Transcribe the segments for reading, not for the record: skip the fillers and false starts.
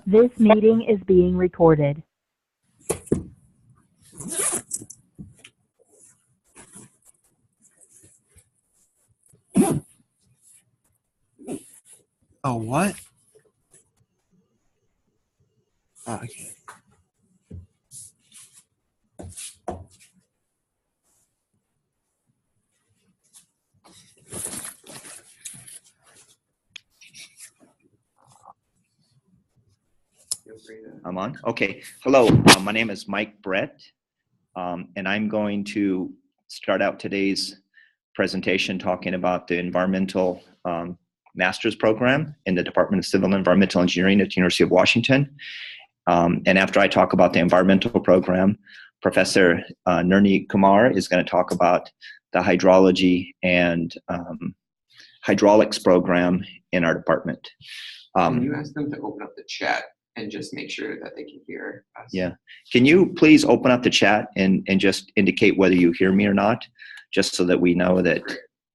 This meeting is being recorded. Oh, what? Oh, okay. I'm on. Okay. Hello. My name is Mike Brett, and I'm going to start out today's presentation talking about the environmental master's program in the Department of Civil and Environmental Engineering at the University of Washington. And after I talk about the environmental program, Professor Nirni Kumar is going to talk about the hydrology and hydraulics program in our department. Can you ask them to open up the chat and just make sure that they can hear us? Yeah. Can you please open up the chat and just indicate whether you hear me or not, just so that we know that,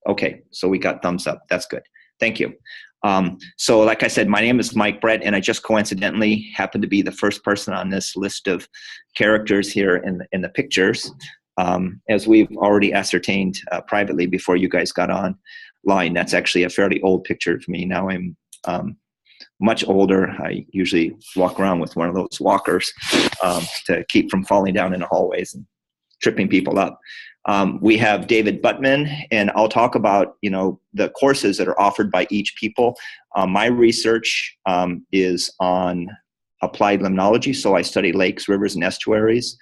okay, so we got thumbs up. That's good. Thank you. So like I said, my name is Mike Brett, and I just coincidentally happened to be the first person on this list of characters here in the pictures. As we've already ascertained privately before you guys got online, that's actually a fairly old picture of me. Now I'm much older. I usually walk around with one of those walkers to keep from falling down in the hallways and tripping people up. We have David Buckman, and I'll talk about the courses that are offered by each people. My research is on applied limnology, so I study lakes, rivers, and estuaries,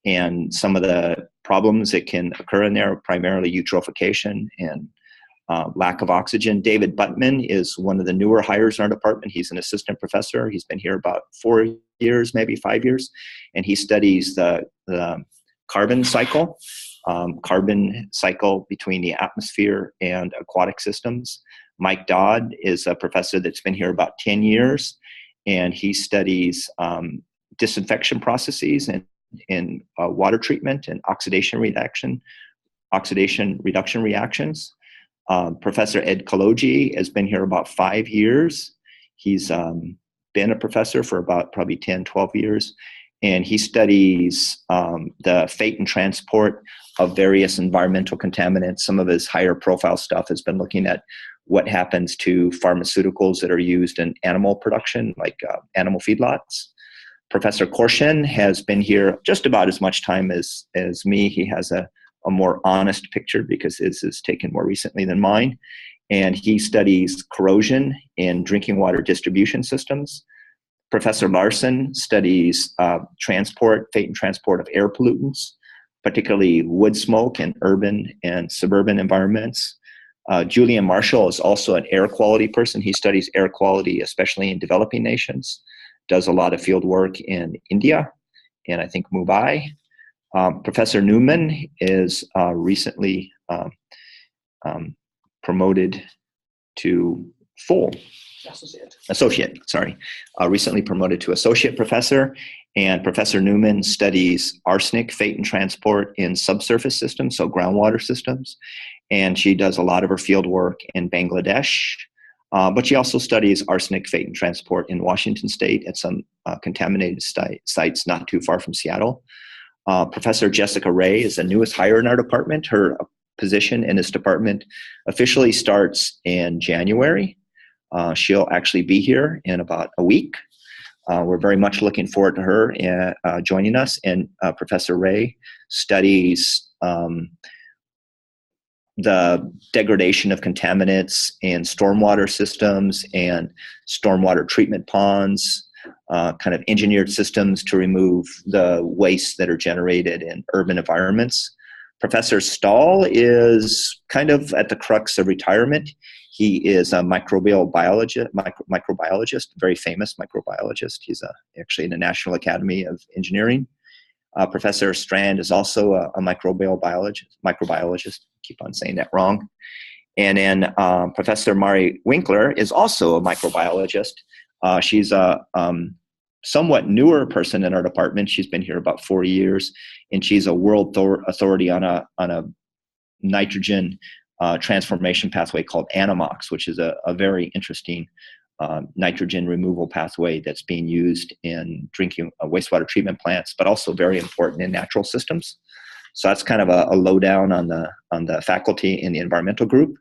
and some of the problems that can occur in there, primarily eutrophication and lack of oxygen. David Buckman is one of the newer hires in our department. He's an assistant professor. He's been here about 4 years, maybe 5 years, and he studies the carbon cycle between the atmosphere and aquatic systems. Mike Dodd is a professor that's been here about 10 years, and he studies disinfection processes and water treatment and oxidation reduction reactions. Professor Ed Kalogi has been here about 5 years. He's been a professor for about probably 10, 12 years, and he studies the fate and transport of various environmental contaminants. Some of his higher profile stuff has been looking at what happens to pharmaceuticals that are used in animal production, like animal feedlots. Professor Korshin has been here just about as much time as me. He has a more honest picture because his is taken more recently than mine. And he studies corrosion in drinking water distribution systems. Professor Larson studies fate and transport of air pollutants, particularly wood smoke in urban and suburban environments. Julian Marshall is also an air quality person. He studies air quality, especially in developing nations, does a lot of field work in India and I think Mumbai. Professor Newman is recently promoted to recently promoted to associate professor, and Professor Newman studies arsenic, fate and transport in subsurface systems, so groundwater systems, and she does a lot of her field work in Bangladesh, but she also studies arsenic, fate and transport in Washington State at some contaminated sites not too far from Seattle. Professor Jessica Rae is the newest hire in our department. Her position in this department officially starts in January. She'll actually be here in about a week. We're very much looking forward to her joining us. And Professor Rae studies the degradation of contaminants in stormwater systems and stormwater treatment ponds, kind of engineered systems to remove the wastes that are generated in urban environments. Professor Stahl is kind of at the crux of retirement. He is a microbiologist, very famous microbiologist. He's actually in the National Academy of Engineering. Professor Strand is also a microbiologist. Keep on saying that wrong. And then Professor Mari Winkler is also a microbiologist. She's a somewhat newer person in our department. She's been here about 4 years, and she's a world authority on a nitrogen transformation pathway called Animox, which is a very interesting nitrogen removal pathway that's being used in drinking wastewater treatment plants, but also very important in natural systems. So that's kind of a lowdown on the faculty in the environmental group.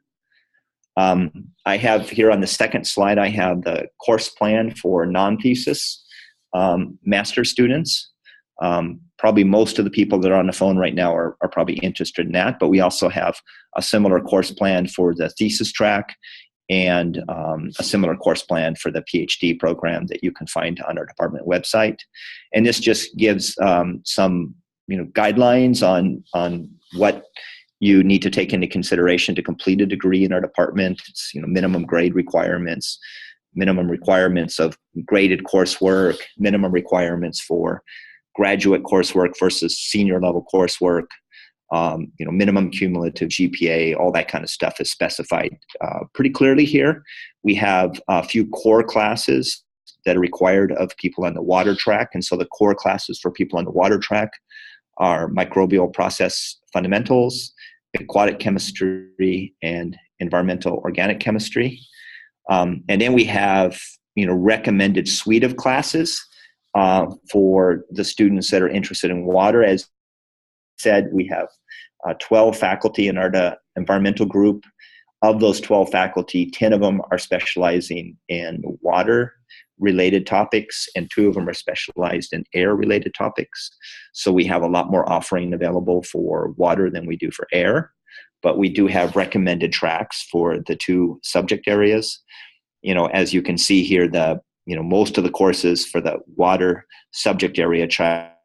I have here on the second slide, I have the course plan for non-thesis master students. Probably most of the people that are on the phone right now are probably interested in that, but we also have a similar course plan for the thesis track and a similar course plan for the PhD program that you can find on our department website. And this just gives some guidelines on what you need to take into consideration to complete a degree in our department. It's minimum grade requirements, minimum requirements of graded coursework, minimum requirements for graduate coursework versus senior level coursework, minimum cumulative GPA, all that kind of stuff is specified pretty clearly here. We have a few core classes that are required of people on the water track. And so the core classes for people on the water track are microbial process fundamentals, aquatic chemistry, and environmental organic chemistry. And then we have, recommended suite of classes for the students that are interested in water. As said, we have 12 faculty in our environmental group. Of those 12 faculty, 10 of them are specializing in water-related topics, and 2 of them are specialized in air-related topics. So we have a lot more offering available for water than we do for air, but we do have recommended tracks for the 2 subject areas. As you can see here, most of the courses for the water subject area track